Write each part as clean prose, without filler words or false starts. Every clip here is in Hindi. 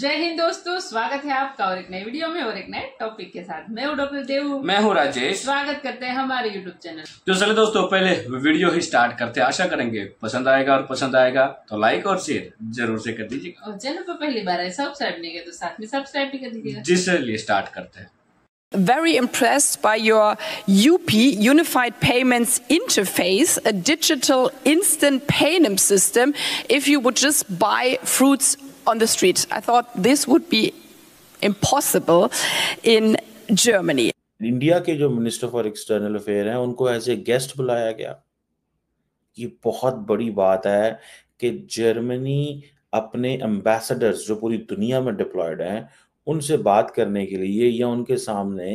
जय हिंद दोस्तों, स्वागत है आपका और एक नई वीडियो में और एक नए टॉपिक के साथ। मैं हूँ डॉक्टर देव, मैं हूँ राजेश। स्वागत करते हैं हमारे यूट्यूब चैनल। तो चलिए दोस्तों, पहले वीडियो ही स्टार्ट करते हैं। आशा करेंगे पसंद आएगा, और पसंद आएगा तो लाइक और शेयर जरूर से कर दीजिएगा। और चैनल पर पहली बार है सब्सक्राइब नहीं किया तो साथ में सब्सक्राइब भी कर दीजिएगा। जिसलिए स्टार्ट करते हैं। Very impressed by your UP Unified Payments Interface, a digital instant payment system if you would just buy fruits on the street. I thought this would be impossible in Germany. India के जो मिनिस्टर फॉर एक्सटर्नल अफेयर हैं उनको एज ए गेस्ट बुलाया गया। ये बहुत बड़ी बात है कि जर्मनी अपने एम्बेसडर्स जो पूरी दुनिया में डिप्लॉयड हैं उनसे बात करने के लिए या उनके सामने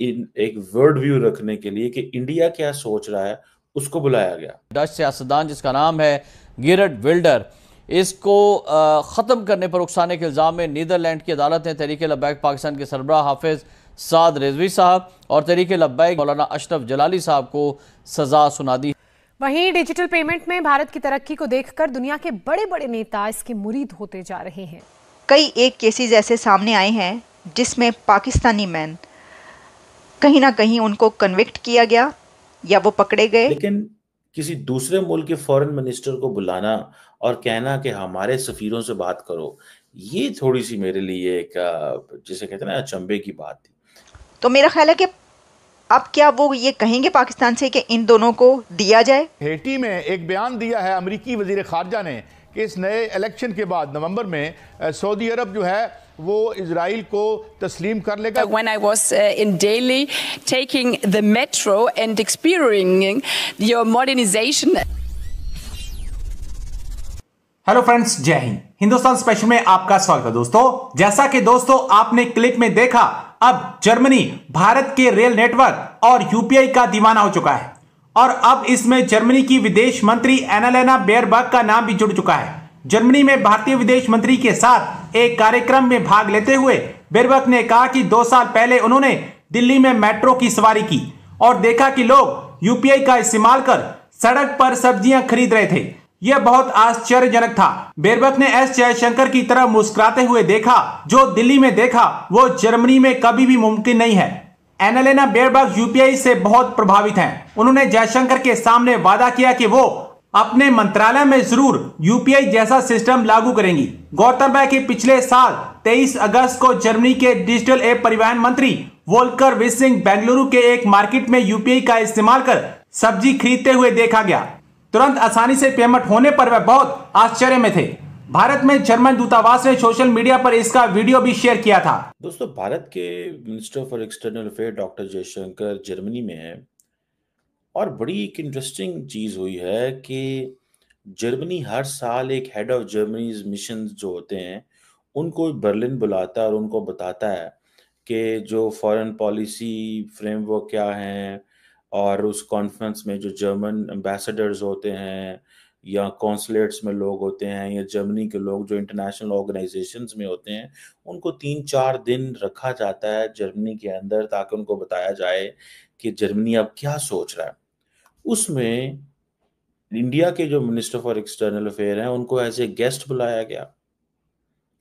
एक वर्ल्ड व्यू रखने के लिए कि इंडिया क्या सोच रहा है उसको बुलाया गया। डच सियासतदान जिसका नाम है गिरट विल्डर, इसको ख़त्म करने पर उकसाने के इल्ज़ाम में नीदरलैंड की अदालत ने तहरीक लब्बैक पाकिस्तान के सरबराह हाफिज साद रिजवी साहब और तहरीक लब्बैक मौलाना अशरफ जलाली साहब को सजा सुना दी। वहीं डिजिटल पेमेंट में भारत की तरक्की को देखकर दुनिया के बड़े बड़े नेता इसके मुरीद होते जा रहे हैं। कई एक केसेस ऐसे सामने आए हैं जिसमें पाकिस्तानी मैन कहीं ना कहीं उनको कन्विक्ट किया गया या वो पकड़े गए। लेकिन किसी दूसरे मुल्क के फॉरेन मिनिस्टर को बुलाना और कहना कि हमारे सफीरों से बात करो, ये थोड़ी सी मेरे लिए एक जिसे कहते हैं ना अचंभे की बात थी। तो मेरा ख्याल है कि अब क्या वो ये कहेंगे पाकिस्तान से कि इन दोनों को दिया जाए। हेटी में एक बयान दिया है अमेरिकी वजीर खारजा ने कि इस नए इलेक्शन के बाद नवंबर में सऊदी अरब जो है वो इजराइल को तस्लीम कर लेगा। When I was in Delhi taking the metro and experiencing your modernization. Hello friends, जय हिंद। हिंदुस्तान स्पेशल में आपका स्वागत है दोस्तों। जैसा कि दोस्तों आपने क्लिप में देखा, अब जर्मनी भारत के रेल नेटवर्क और यूपीआई का दीवाना हो चुका है और अब इसमें जर्मनी की विदेश मंत्री एनालेना बेयरबक का नाम भी जुड़ चुका है। जर्मनी में भारतीय विदेश मंत्री के साथ एक कार्यक्रम में भाग लेते हुए बेयरबक ने कहा कि 2 साल पहले उन्होंने दिल्ली में मेट्रो की सवारी की और देखा कि लोग यूपीआई का इस्तेमाल कर सड़क पर सब्जियां खरीद रहे थे। यह बहुत आश्चर्यजनक था। बेयरबक ने एस जयशंकर की तरह मुस्कुराते हुए देखा। जो दिल्ली में देखा वो जर्मनी में कभी भी मुमकिन नहीं है। एनालेना बेयरबक यूपीआई से बहुत प्रभावित हैं। उन्होंने जयशंकर के सामने वादा किया कि वो अपने मंत्रालय में जरूर यूपीआई जैसा सिस्टम लागू करेंगी। गौरतलब है कि पिछले साल 23 अगस्त को जर्मनी के डिजिटल एप परिवहन मंत्री वोल्कर विसिंग बेंगलुरु के एक मार्केट में यूपीआई का इस्तेमाल कर सब्जी खरीदते हुए देखा गया। तुरंत आसानी से पेमेंट होने पर वह बहुत आश्चर्य में थे। भारत में जर्मन दूतावास ने सोशल मीडिया पर इसका वीडियो भी शेयर किया था। दोस्तों, भारत के minister for external affair doctor Jaishankar Germany में है और बड़ी एक इंटरेस्टिंग चीज हुई है कि जर्मनी हर साल एक हेड ऑफ जर्मनीज मिशन जो होते हैं उनको बर्लिन बुलाता है और उनको बताता है कि जो फॉरेन पॉलिसी फ्रेमवर्क क्या है, और उस कॉन्फ्रेंस में जो जर्मन एम्बेसडर्स होते हैं या कॉन्सुलेट्स में लोग होते हैं या जर्मनी के लोग जो इंटरनेशनल ऑर्गेनाइजेशंस में होते हैं उनको 3-4 दिन रखा जाता है जर्मनी के अंदर ताकि उनको बताया जाए कि जर्मनी अब क्या सोच रहा है। उसमें इंडिया के जो मिनिस्टर फॉर एक्सटर्नल अफेयर हैं उनको एज ए गेस्ट बुलाया गया।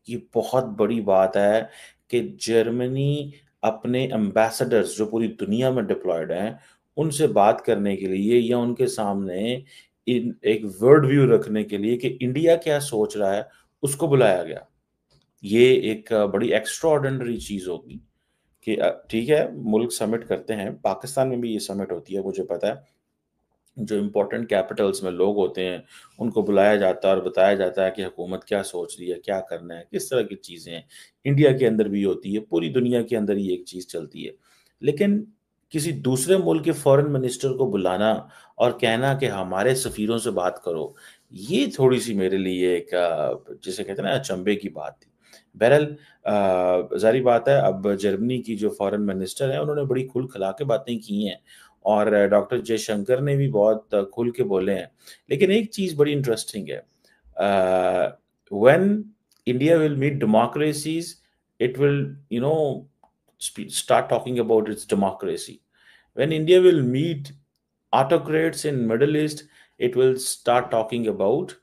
ये बहुत बड़ी बात है कि जर्मनी अपने एम्बेसडर्स जो पूरी दुनिया में डिप्लॉयड हैं उनसे बात करने के लिए या उनके सामने एक वर्ल्ड व्यू रखने के लिए कि इंडिया क्या सोच रहा है उसको बुलाया गया। ये एक बड़ी एक्स्ट्राऑर्डिनरी चीज होगी कि ठीक है, मुल्क समिट करते हैं, पाकिस्तान में भी ये समिट होती है, मुझे पता है। जो इम्पोर्टेंट कैपिटल्स में लोग होते हैं उनको बुलाया जाता है और बताया जाता है कि हुकूमत क्या सोच रही है, क्या करना है, किस तरह की चीजें हैं। इंडिया के अंदर भी होती है, पूरी दुनिया के अंदर ही एक चीज चलती है। लेकिन किसी दूसरे मुल्क के फॉरेन मिनिस्टर को बुलाना और कहना कि हमारे सफीरों से बात करो, ये थोड़ी सी मेरे लिए एक जिसे कहते हैं ना अचंभे की बात थी। बहरहाल जारी बात है, अब जर्मनी की जो फॉरेन मिनिस्टर है उन्होंने बड़ी खुल खिला के बातें की हैं और डॉक्टर जयशंकर ने भी बहुत खुल के बोले हैं। लेकिन एक चीज बड़ी इंटरेस्टिंग है, when India will meet democracies it will start talking about its democracy. When India will meet autocrats in Middle East, it will start talking about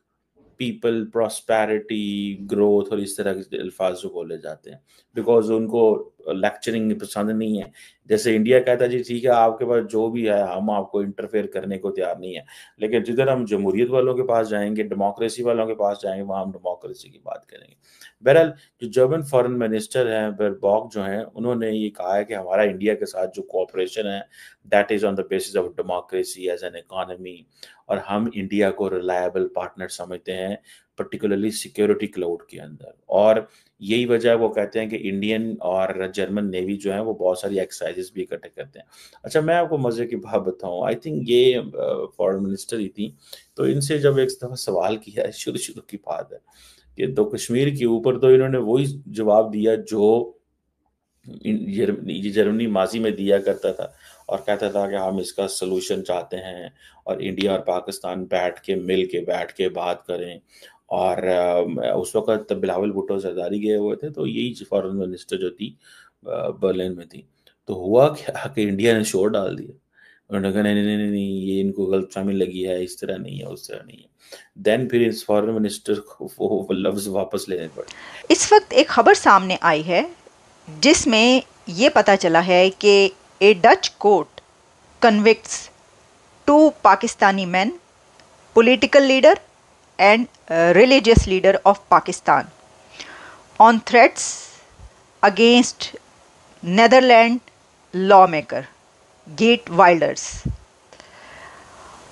people, prosperity, growth और इस तरह के अल्फाज जो बोले जाते हैं, बिकॉज उनको लेक्चरिंग पसंद नहीं है। जैसे इंडिया कहता है जी ठीक है आपके पास जो भी है हम आपको इंटरफेयर करने को तैयार नहीं है, लेकिन जिधर हम जमहूरियत वालों के पास जाएंगे, डेमोक्रेसी वालों के पास जाएंगे, वहाँ हम डेमोक्रेसी की बात करेंगे। बहरहाल जो जर्मन फॉरेन मिनिस्टर हैं बेरबॉक जो हैं, उन्होंने ये कहा है कि हमारा इंडिया के साथ जो कोऑपरेशन है that is on the basis of democracy as an economy, और हम इंडिया को रिलायबल पार्टनर समझते हैं पर्टिकुलरली सिक्योरिटी क्लाउड के अंदर। और यही वजह वो कहते हैं कि इंडियन और जर्मन नेवी जो है वो बहुत सारी एक्सरसाइजेस भी इकट्ठे करते हैं। अच्छा मैं आपको मजे की बात बताऊं, आई थिंक ये फॉरेन मिनिस्टर ही थी, तो इनसे जब एक दफा सवाल किया है, शुरू की बात है कि तो कश्मीर के ऊपर, तो इन्होंने वही जवाब दिया जो जर्मनी माजी में दिया करता था, और कहता था कि हम इसका सलूशन चाहते हैं और इंडिया और पाकिस्तान बैठ के बात करें। और उस वक्त बिलावल भुट्टो जरदारी गए हुए थे, तो यही फॉरेन मिनिस्टर जो थी बर्लिन में थी। तो हुआ क्या कि इंडिया ने शोर डाल दिया, उन्होंने कहा नहीं ये इनको गलतफहमी लगी है, इस तरह नहीं है उस तरह नहीं है। देन फिर इस फॉरेन मिनिस्टर को वो लफ्ज वापस लेने पड़े। इस वक्त एक खबर सामने आई है जिसमें ये पता चला है कि a Dutch court convicts 2 Pakistani men, political leader and religious leader of Pakistan on threats against Netherlands lawmaker Geert Wilders।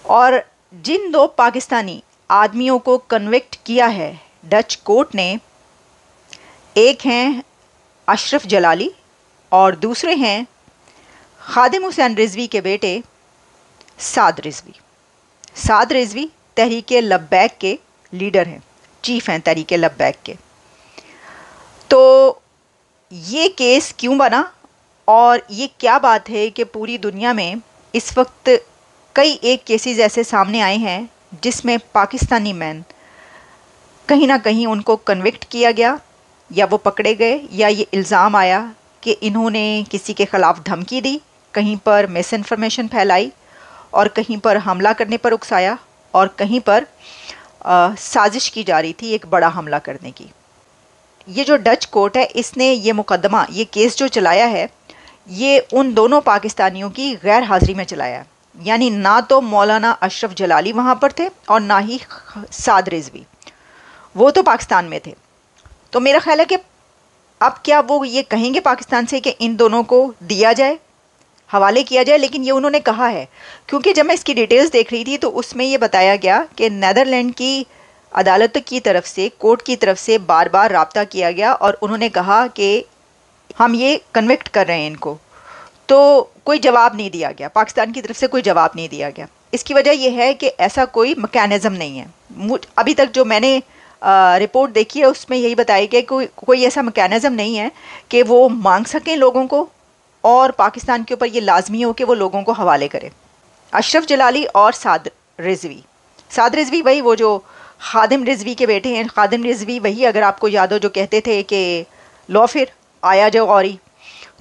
और जिन 2 पाकिस्तानी आदमियों को कन्विक्ट किया है डच कोर्ट ने, एक हैं अशरफ जलाली और दूसरे हैं खादिम हुसैन रिजवी के बेटे साद रिजवी। साद रिजवी तहरीक लब्बैक के लीडर हैं, चीफ हैं तहरीक लब्बैक के। तो ये केस क्यों बना और ये क्या बात है कि पूरी दुनिया में इस वक्त कई एक केसेस ऐसे सामने आए हैं जिसमें पाकिस्तानी मैन कहीं ना कहीं उनको कन्विक्ट किया गया, या वो पकड़े गए, या ये इल्ज़ाम आया कि इन्होंने किसी के ख़िलाफ़ धमकी दी, कहीं पर मिस इन्फॉर्मेशन फैलाई और कहीं पर हमला करने पर उकसाया और कहीं पर साजिश की जा रही थी एक बड़ा हमला करने की। ये जो डच कोर्ट है इसने ये मुकदमा, ये केस जो चलाया है, ये उन दोनों पाकिस्तानियों की गैर हाज़िरी में चलाया। यानी ना तो मौलाना अशरफ जलाली वहाँ पर थे और ना ही साद रिजवी, वो तो पाकिस्तान में थे। तो मेरा ख्याल है कि अब क्या वो ये कहेंगे पाकिस्तान से कि इन दोनों को दिया जाए, हवाले किया जाए, लेकिन ये उन्होंने कहा है, क्योंकि जब मैं इसकी डिटेल्स देख रही थी तो उसमें ये बताया गया कि नेदरलैंड की अदालत की तरफ से, कोर्ट की तरफ से बार बार राब्ता किया गया और उन्होंने कहा कि हम ये कन्विक्ट कर रहे हैं इनको, तो कोई जवाब नहीं दिया गया, पाकिस्तान की तरफ से कोई जवाब नहीं दिया गया। इसकी वजह यह है कि ऐसा कोई मैकेनिज़्म नहीं है। अभी तक जो मैंने रिपोर्ट देखी है उसमें यही बताया गया कि कोई ऐसा मैकेनिज़्म नहीं है कि वो मांग सकें लोगों को और पाकिस्तान के ऊपर ये लाजमी हो कि वो लोगों को हवाले करे। अशरफ जलाली और साद रिजवी वही वो जो खादिम रिजवी के बेटे हैं। खादिम रिजवी वही, अगर आपको याद हो, जो कहते थे कि लो फिर आया जो गौरी,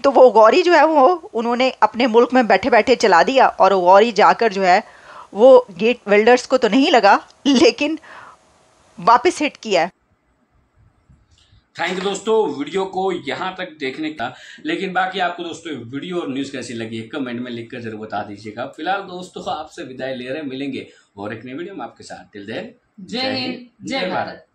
तो वो गौरी जो है वो उन्होंने अपने मुल्क में बैठे बैठे चला दिया और गौरी जाकर जो है वो गेट वेल्डर्स को तो नहीं लगा लेकिन वापस हिट किया है। थैंक यू दोस्तों वीडियो को यहाँ तक देखने का। लेकिन बाकी आपको दोस्तों वीडियो और न्यूज़ कैसी लगी कमेंट में लिखकर जरूर बता दीजिएगा। फिलहाल दोस्तों आपसे विदाई ले रहे मिलेंगे और एक नई वीडियो में आपके साथ। टिल देन जय हिंद, जय भारत।